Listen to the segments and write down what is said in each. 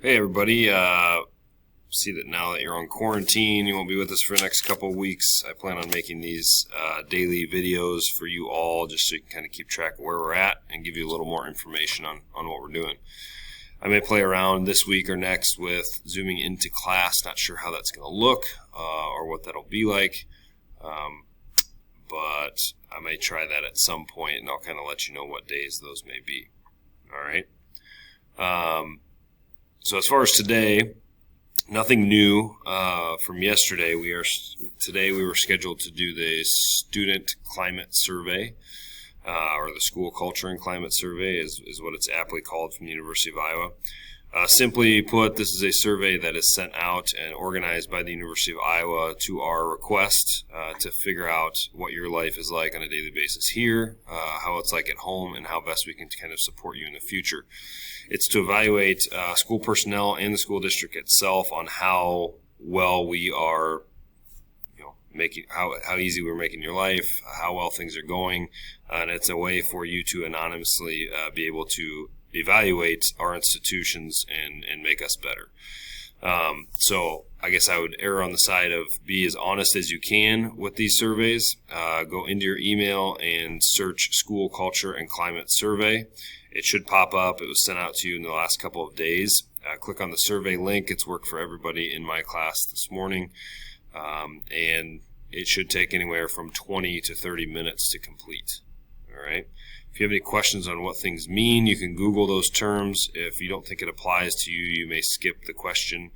Hey everybody, see that now that you're on quarantine, you won't be with us for the next couple of weeks. I plan on making these daily videos for you all just so you can kind of keep track of where we're at and give you a little more information on what we're doing. I may play around this week or next with zooming into class, not sure how that's going to look or what that'll be like, but I may try that at some point and I'll kind of let you know what days those may be. All right. So as far as today, nothing new from yesterday. Today we were scheduled to do the student climate survey, or the school culture and climate survey is what it's aptly called, from the University of Iowa. Simply put, this is a survey that is sent out and organized by the University of Iowa to our request to figure out what your life is like on a daily basis here, how it's like at home, and how best we can kind of support you in the future. It's to evaluate school personnel and the school district itself on how well we are, making how easy we're making your life, how well things are going, and it's a way for you to anonymously be able to evaluate our institutions and make us better. So I guess I would err on the side of be as honest as you can with these surveys. Go into your email and search School Culture and Climate Survey. It should pop up. It was sent out to you in the last couple of days. Click on the survey link. It's worked for everybody in my class this morning. And it should take anywhere from 20 to 30 minutes to complete. All right. If you have any questions on what things mean, you can Google those terms. If you don't think it applies to you, you may skip the question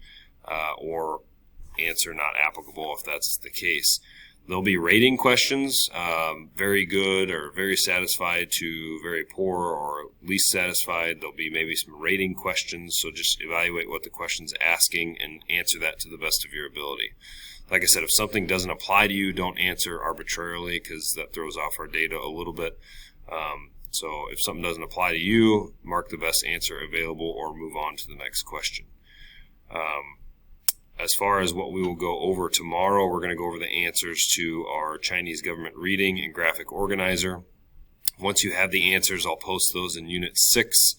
or answer not applicable if that's the case. There'll be rating questions, very good or very satisfied to very poor or least satisfied. There'll be maybe some rating questions, so just evaluate what the question's asking and answer that to the best of your ability. Like I said, if something doesn't apply to you, don't answer arbitrarily because that throws off our data a little bit. So if something doesn't apply to you, mark the best answer available or move on to the next question. As far as what we will go over tomorrow, we're going to go over the answers to our Chinese government reading and graphic organizer. Once you have the answers, I'll post those in Unit 6,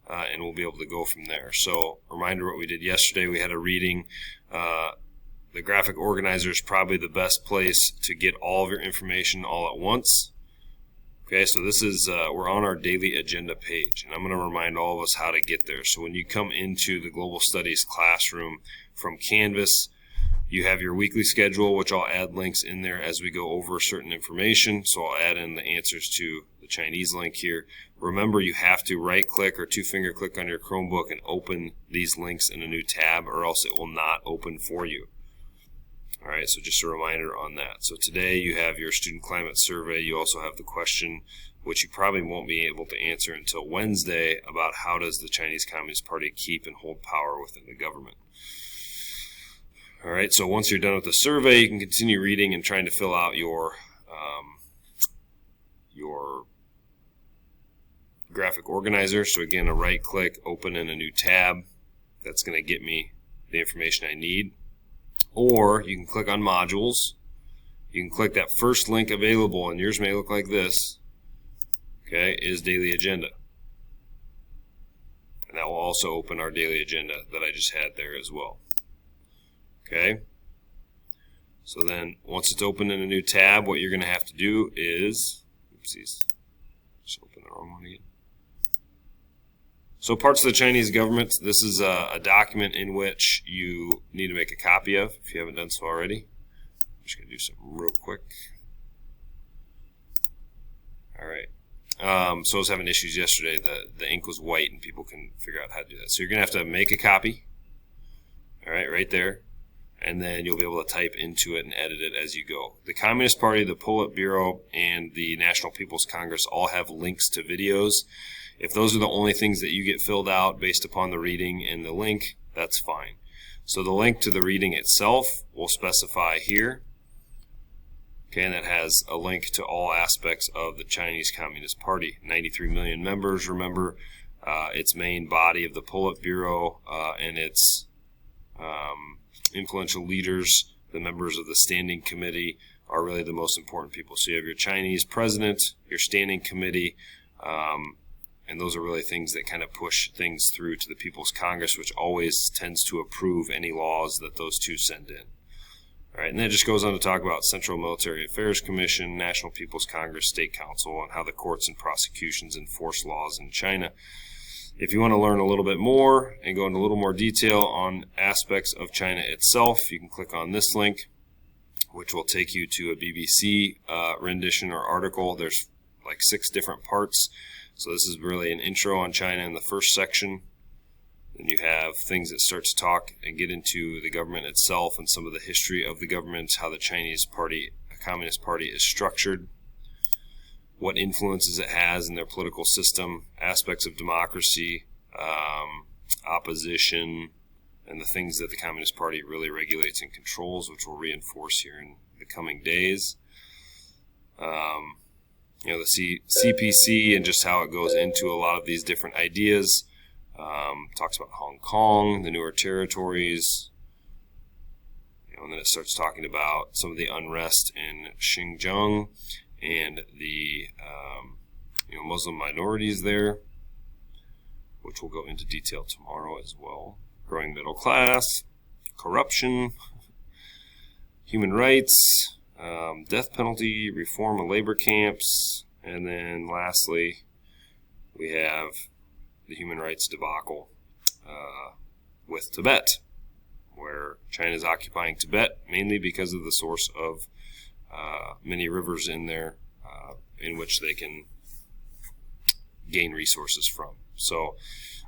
and we'll be able to go from there. So, reminder what we did yesterday. We had a reading. The graphic organizer is probably the best place to get all of your information all at once. Okay, so this is, we're on our daily agenda page, and I'm going to remind all of us how to get there. So when you come into the Global Studies classroom from Canvas, you have your weekly schedule, which I'll add links in there as we go over certain information. So I'll add in the answers to the Chinese link here. Remember, you have to right-click or two-finger click on your Chromebook and open these links in a new tab, or else it will not open for you. All right, so just a reminder on that. So today you have your student climate survey. You also have the question, which you probably won't be able to answer until Wednesday, about how does the Chinese Communist Party keep and hold power within the government. All right, so once you're done with the survey, you can continue reading and trying to fill out your graphic organizer. So again, a right click, open in a new tab. That's going to get me the information I need. Or you can click on modules. You can click that first link available, and yours may look like this. Okay, is daily agenda. And that will also open our daily agenda that I just had there as well. Okay. So then once it's open in a new tab, what you're going to have to do is, oopsies, just open the wrong one again. So parts of the Chinese government, this is a document in which you need to make a copy of if you haven't done so already. I'm just going to do something real quick. All right. So I was having issues yesterday. The ink was white and people couldn't figure out how to do that. So you're going to have to make a copy. All right there. And then you'll be able to type into it and edit it as you go. The Communist Party, the Politburo, and the National People's Congress all have links to videos. If those are the only things that you get filled out based upon the reading and the link, that's fine. So the link to the reading itself will specify here. Okay, and that has a link to all aspects of the Chinese Communist Party. 93 million members, remember, its main body of the Politburo and its influential leaders, the members of the Standing Committee, are really the most important people. So you have your Chinese president, your Standing Committee, And those are really things that kind of push things through to the People's Congress, which always tends to approve any laws that those two send in. All right, and then it just goes on to talk about Central Military Affairs Commission, National People's Congress, State Council, and how the courts and prosecutions enforce laws in China. If you want to learn a little bit more and go into a little more detail on aspects of China itself, you can click on this link, which will take you to a BBC rendition or article. There's like 6 different parts. So this is really an intro on China in the first section. Then you have things that start to talk and get into the government itself and some of the history of the government, how the Chinese Communist Party is structured, what influences it has in their political system, aspects of democracy, opposition, and the things that the Communist Party really regulates and controls, which we'll reinforce here in the coming days. The CPC and just how it goes into a lot of these different ideas. Talks about Hong Kong, the newer territories, and then it starts talking about some of the unrest in Xinjiang and the Muslim minorities there, which we'll go into detail tomorrow as well. Growing middle class, corruption, human rights, death penalty, reform of labor camps, and then lastly, we have the human rights debacle with Tibet, where China is occupying Tibet mainly because of the source of many rivers in there in which they can gain resources from. So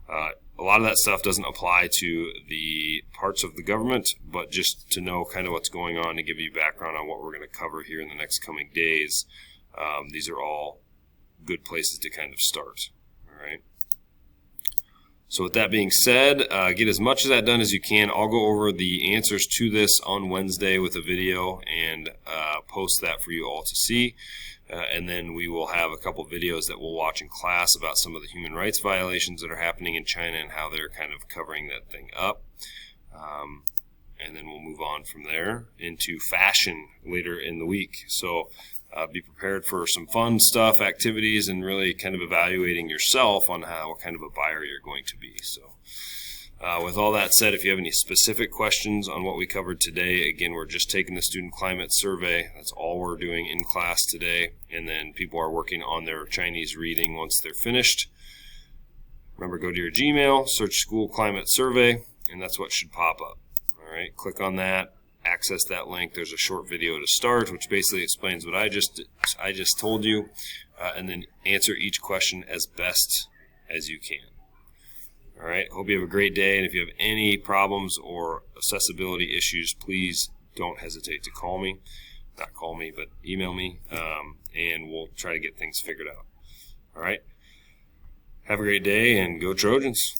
a lot of that stuff doesn't apply to the parts of the government, but just to know kind of what's going on and give you background on what we're going to cover here in the next coming days. These are all good places to kind of start. All right. So with that being said, get as much of that done as you can. I'll go over the answers to this on Wednesday with a video and post that for you all to see. And then we will have a couple videos that we'll watch in class about some of the human rights violations that are happening in China and how they're kind of covering that thing up. And then we'll move on from there into fashion later in the week. So be prepared for some fun stuff, activities, and really kind of evaluating yourself on what kind of a buyer you're going to be. So with all that said, if you have any specific questions on what we covered today, again, we're just taking the student climate survey. That's all we're doing in class today. And then people are working on their Chinese reading once they're finished. Remember, go to your Gmail, search school climate survey, and that's what should pop up. All right, click on that. Access that link. There's a short video to start, which basically explains what I just told you, and then answer each question as best as you can. All right. Hope you have a great day, and if you have any problems or accessibility issues, please don't hesitate to call me. Not call me, but email me, and we'll try to get things figured out. All right. Have a great day, and go Trojans.